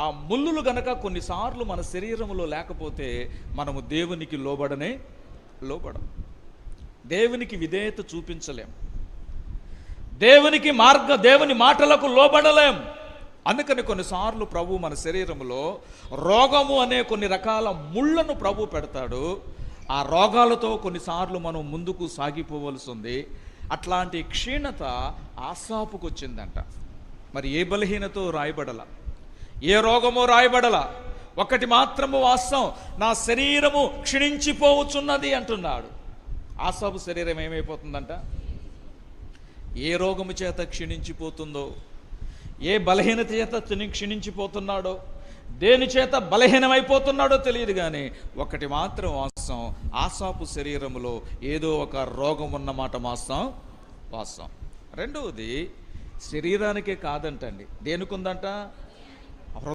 ఆ ముళ్ళులు గనక కొన్నిసార్లు మన శరీరంలో లేకపోతే మనము దేవునికి లోబడం, దేవునికి విధేయత చూపించలేం, దేవుని మాటలకు లోబడలేం. అందుకని కొన్నిసార్లు ప్రభు మన శరీరంలో రోగము అనే కొన్ని రకాల ముళ్ళను ప్రభు పెడతాడు. ఆ రోగాలతో కొన్నిసార్లు మనం ముందుకు సాగిపోవలసి ఉంది. అట్లాంటి క్షీణత ఆసాపుకు వచ్చిందంట. మరి ఏ బలహీనతో రాయబడల, ఏ రోగమో రాయబడల, ఒకటి మాత్రము వాస్తవం, నా శరీరము క్షీణించిపోవచ్చున్నది అంటున్నాడు. ఆసాపు శరీరం ఏమైపోతుందంట? ఏ రోగము చేత క్షీణించిపోతుందో, ఏ బలహీనత చేత క్షీణించిపోతున్నాడో, దేని చేత బలహీనమైపోతున్నాడో తెలియదు, కానీ ఒకటి మాత్రం వాస్తవం, ఆసాపు శరీరములో ఏదో ఒక రోగం ఉన్నమాట వాస్తవం. రెండవది శరీరానికే కాదంటండి, దేనికి ఉందంట?